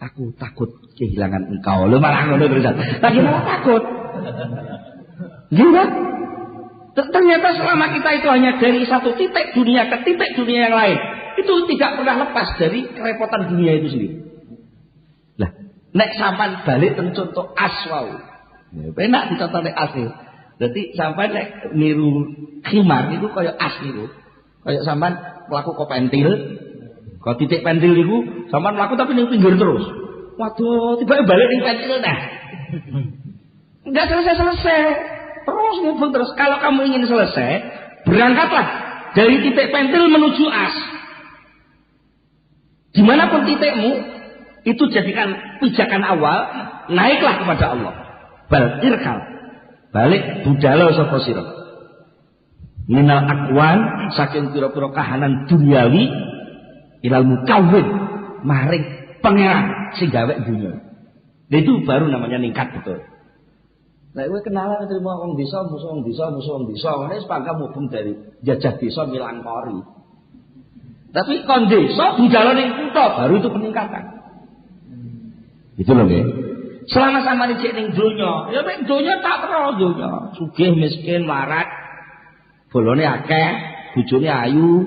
Aku takut kehilangan engkau. Lu malah ngono terusan. Lagi malah takut. Gila. Ternyata selama kita itu hanya dari satu titik dunia ke titik dunia yang lain, itu tidak pernah lepas dari kerepotan dunia itu sendiri. Lah, nek sampean balik ten contoh aswau. Ya penak dicontoh nek as niku. Dadi sampean nek niru khimar itu kaya as niku. Kaya sampean mlaku kok pentil, kok titik pentil niku sampean mlaku tapi ning pinggir terus. Waduh, tiba-tiba balik ning pentil nah. Enggak selesai. Terus ngubung terus. Kalau kamu ingin selesai, berangkatlah dari titik pentil menuju as. Dimanapun titikmu, Itu jadikan pijakan awal, naiklah kepada Allah. Bal irkal. Balik budala sapa sira. Minal akwan saking pira-pira kahanan duniawi ilal mukawwin maring pangeran sing gawe dunya. Itu baru namanya ningkat betul. Nah, kowe kenalan terima wong desa, musuh wong desa, ngene sepangka mubeng dari jajah desa milangkori. Tapi kon desa budala ning kutha baru itu peningkatan. Itu loh nggih. Selama sampeyan cek ning donya, ya nek donya tak terus donya. Sugih miskin larat. Bolone akeh, bojone ayu,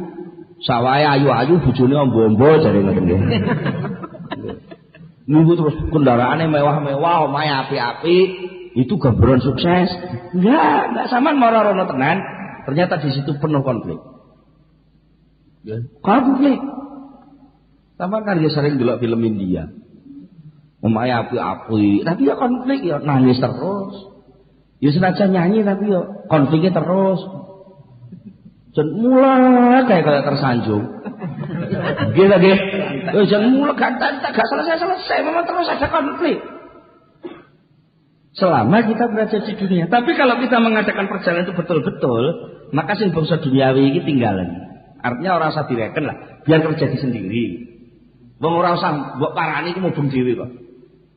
sawahe ayu-ayu, bojone ombo-ombo jare ngoten nggih. Nunggu terus kendaraane mewah-mewah, omahe apik-apik, itu gambaran sukses. Enggak sampean mara-rono tenan. Ternyata di situ penuh konflik. Ya, konflik. Sampeyan kan ya sering delok film India. Omahe apik-apik, tapi ya konflik ya nangis terus. Ya senajan nyanyi tapi ya konfliknya terus. Jan mulai kayak tersanjung. Nggih ta nggih. Jan mulai gak selesai memang terus ada konflik. Selama kita berada di dunia. Tapi kalau kita mengadakan perjalanan itu betul-betul, maka sing bangsa duniawi iki tinggalan. Artinya ora usah direken lah, biar terjadi sendiri. Wong ora usah mbok parani iku mubeng dhewe kok.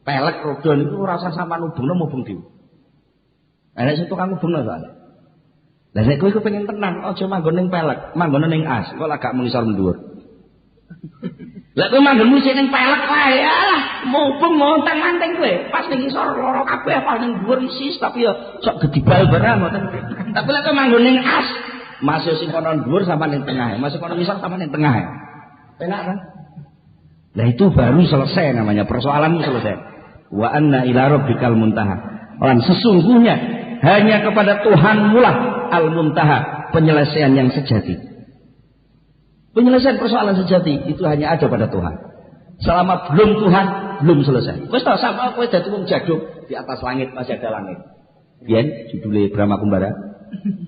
Pelek rodo niku ora usah sampean ubungno mubeng dhewe. Nek sing tukang ubungno soalnya. Lah nek kowe pengen tenang, aja manggon ning pelek, manggon ning as, kok lak gak mengisor ndhuwur. Lah kowe manggon musik ning pelek wae, alah, mubeng montang-manting kowe. Pas ning isor loro kabeh pas ning dhuwur isis, tapi ya sok gedibal barang ngoten. Tapi lek kowe manggon ning as, masih sing kono dhuwur sampean ning tengah, masih kono isor sampean ning tengah. Enak kan? Nah itu baru selesai namanya, persoalanmu selesai. Wa anna ila rabbikal muntaha. Dan sesungguhnya hanya kepada Tuhanmu lah al-muntaha, penyelesaian yang sejati. Penyelesaian persoalan sejati itu hanya ada pada Tuhan. Selama belum Tuhan, belum selesai. Wis ta sama kowe dadi wong jaduk di atas langit masih ada langit. Biyen judule Brahma Kumbara.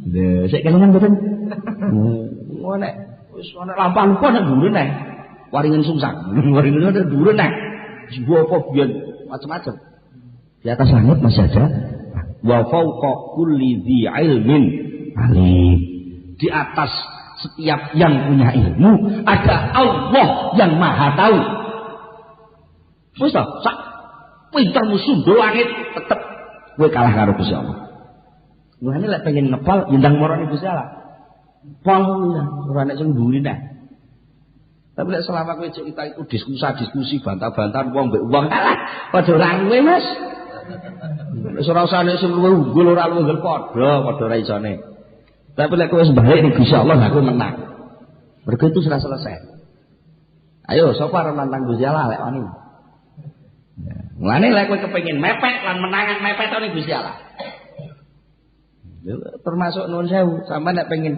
Lha sik kelingan mboten? Nek wis ana lampah-lampah nang dhuwur nek. Waringan sungsang. Waringan ada dhuwur nek. Sebuah apa biyen macam-macam. Di atas langit masih ada. Wa fauqa kulli dzi ilmin alim. Di atas setiap yang punya ilmu ada Allah yang Maha tahu. Wis ta, sak pintermu sundul langit tetep kowe kalah karo Gusti Allah. Mulane lek pengen ngepal yendang marane Gusti Allah. Pol ora nek sing mburi nek. Tapi lek selama kowe kita itu diskusi bantah-bantahan wong mbek wong alah padha ora kowe Mas. Wis ora usah nek sing luwih unggul ora luwih padha ora isone. Tapi lek kowe wis balik ning Gusti Allah aku menang. Mergo itu sudah selesai. Ayo sapa arep nantang Gusti Allah lek wani. Mulane lek kowe kepengin mepet lan menangan mepet ning Gusti Allah. Termasuk nuwun sewu, sampeyan nek pengen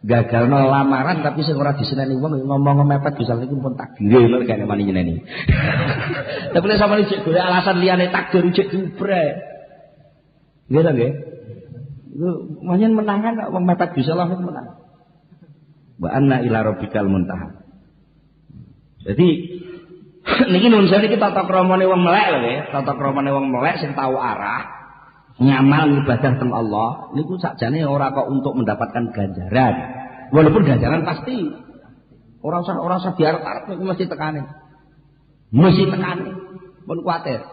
gagalno lamaran tapi sing ora diseneni wong ngomong mepet Gusti Allah iku pun takdire lho gak mani nyeneni. Tapi nek sampeyan cek golek alasan liyane takdir cek diubre. Nggih ta nggih? Iku manyen menangan wong mepet Gusti Allah iku menang. Wa anna ila rabbikal muntaha. Jadi niki nuwun sewu iki tata kramane wong melek lho nggih, tata kramane wong melek sing tahu arah. Ngamal ibadah teng Allah niku sakjane ora kok untuk mendapatkan ganjaran. Walaupun ganjaran pasti ora usah diarep-arep niku mesti tekane. Mesti tekane. Pun kuwatir.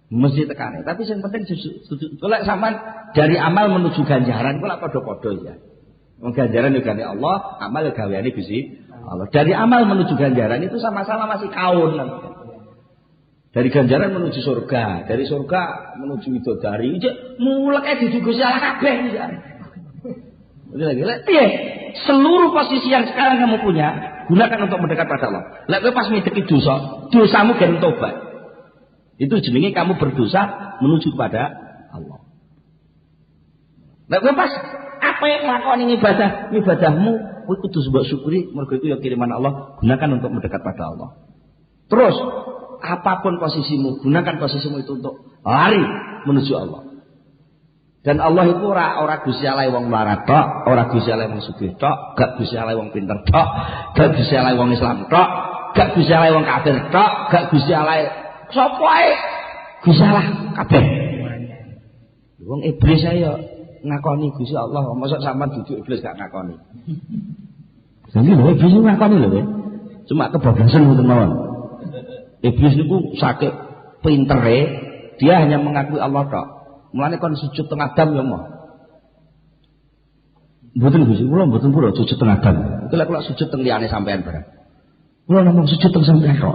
Mesti tekane. Tapi sing penting lek sampean dari amal menuju ganjaran kok padha-padha ya. Wong ganjaran yo gane Allah, amal yo gaweane Gusti Allah. Dari amal menuju ganjaran itu sama-sama masih kaun. Dari ganjaran menuju surga, dari surga menuju widodari. Muleke di Gusti Allah kabeh ya. Lagi-lagi piye? Seluruh posisi yang sekarang kamu punya, gunakan untuk mendekat pada Allah. Lek kowe pas midheki dosa, dosamu gen tobat. Itu jenenge kamu berdosa menuju kepada Allah. Lek kowe pas apa yang nglakoni ibadahmu, kowe kudu mbok syukuri mergo itu ya kiriman Allah, gunakan untuk mendekat pada Allah. Terus apapun posisimu, gunakan posisimu itu untuk lari menuju Allah. Dan Allah itu ora Gusti Allah wong melarat tok, ora Gusti Allah wong sugih tok, gak Gusti Allah wong pinter tok, gak Gusti Allah wong Islam tok, gak Gusti Allah wong kafir tok, gak Gusti Allah sapa ae Gusti Allah kabeh. Wong iblis ae yo ngakoni Gusti Allah, mosok sampean duduk iblis gak ngakoni. Jadi lho iblis ngakoni lho. Cuma kebablasan ngoten mawon. Iblis niku sakit pintere, dia hanya mengakui Allah tok. Mulane kon sujud teng Adam yo mah. Mboten Gusti, kula mboten pura sujud teng Adam. Iku lek kula sujud teng liyane sampean barang. Kula namung sujud teng sampean tok.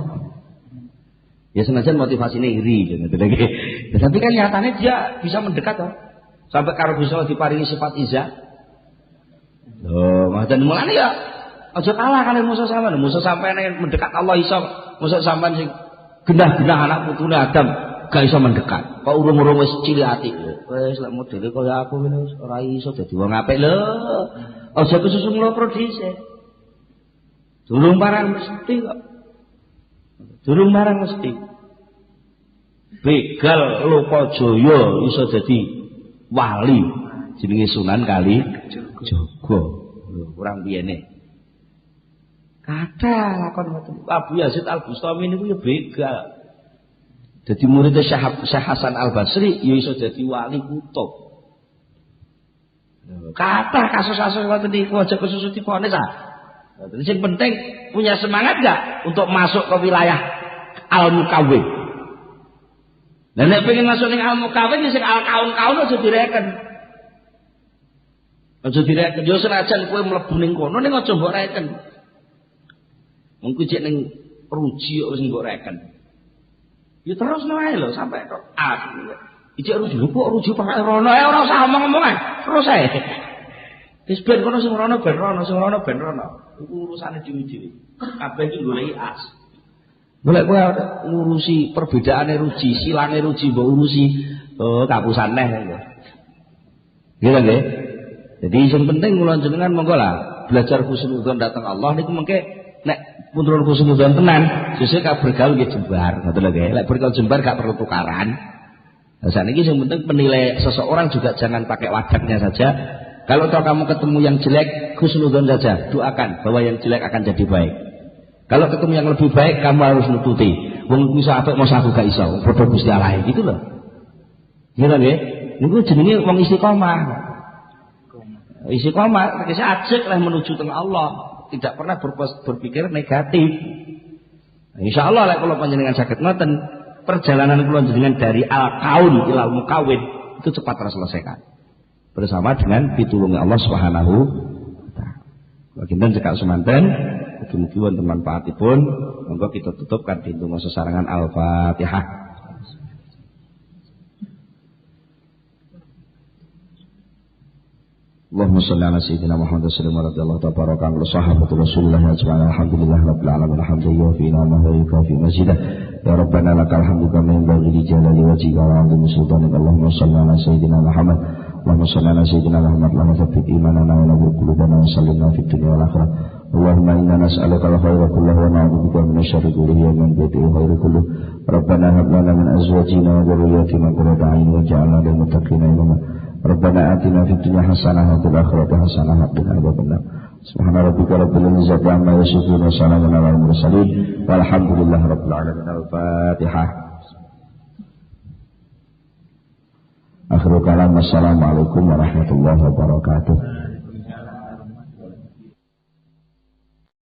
Ya senajan motivasine iri gitu. Tapi kan nyatanya dia bisa mendekat toh. Sampai karo bisa diparingi sifat izah. Loh, dan mulane ya aja kalah kalian musuh sampean. Musuh sampean mendekat Allah iso, musuh sampean sing genah-genah anak putune Adam gak iso mendekat. Kok urung-urung wis cilik ati. Wis lek modele kaya aku ngene ora iso dadi wong apik lho. Aja kesusu nglopro dhisik. Durung barang mesti kok. Durung barang mesti. Begal Lokajaya iso dadi wali jenenge Sunan Kalijaga. Kurang piyene. Kathah lakon ngoten. Abu Yazid Al-Bustami niku ya begal. Dadi murid Syekh Hasan Al-Basri ya iso dadi wali kutub. Kathah kasus-kasus ngoten niku aja kesusu difonis ah. Sing penting punya semangat enggak untuk masuk ke wilayah Al-Mukawwin. Lah nek pengen masuk ning Al-Mukawwin sing al-kaun-kaun aja direken. Aja direken yo senajan kowe mlebu ning kono ning aja mbok reken. Wong kuwi cek ning ruji kok wis mbok reken. Ya terus wae lho sampai kok ijek ruji kok ruji pakai rono ora usah ngomong-ngomong ae. Terus ae. Wis ben kono sing rono ben rono, sing rono ben rono. Iku urusane dhewe-dhewe. Kabeh iki goleki as. Golek kowe ngurusi perbedaane ruji, silange ruji mbok urusi kapusan neh lho. Gitu nggih. Jadi sing penting kula jenengan monggo lah belajar husnudzon datang Allah niku mengke nek pun turun husnudzon tenan, sesuk ka bergaul nggih jembar, ngoten lho nggih. Lek bergaul jembar gak perlu tukaran. Nah, saniki sing penting penilai seseorang juga jangan pakai wadahnya saja. Kalau toh kamu ketemu yang jelek, husnudzon saja, doakan bahwa yang jelek akan jadi baik. Kalau ketemu yang lebih baik, kamu harus nututi. Wong bisa apik mosok aku gak iso, padha Gusti Allah gitu loh. Gitu nggih. Niku jenenge wong istiqomah. Istiqomah tegese ajek lah menuju teng Allah, tidak pernah berpikir negatif. Insyaallah lek kula panjenengan saged ngoten, perjalanan kula jenengan dari al-kaun ila al-mukawwin itu cepat terselesaikan. Bersama dengan pitulunge Allah Subhanahu wa taala. Baginten cekak semanten, mugi-mugi wonten manfaatipun. Monggo kita tutupkan pintu sesarengan Al-Fatihah. Allahumma shalli ala sayyidina Muhammad sallallahu alaihi wa sallam wa ala sahabati Rasulillah ajma'in. Alhamdulillah rabbil alamin. Alhamdulillah fi ni'matihi wa fi masjidah. Ya Rabbana lakal hamdu kama yanbaghi li jalali wajhika wa 'azimi sultanika. Allahumma shalli ala sayyidina Muhammad. Allahumma shalli ala sayyidina Muhammad wa thabbit imanana wa nawwir qulubana wa sallimna fid dunya wal akhirah. Allahumma inna nas'aluka al-khayra kullahu wa na'udzubika min asy-syarri kullihi wa min bi'til khayri kullihi. Rabbana hab lana min azwajina wa dhurriyyatina qurrata a'yun waj'alna lil muttaqina imama. Rabbana atina fid dunya hasanah wa fil akhirati hasanah wa qina adzabannar. Subhana rabbika rabbil izzati amma yasifun wa salamun alal mursalin walhamdulillahi rabbil alamin. Al-Fatihah. Akhirul kalam, assalamualaikum warahmatullahi wabarakatuh.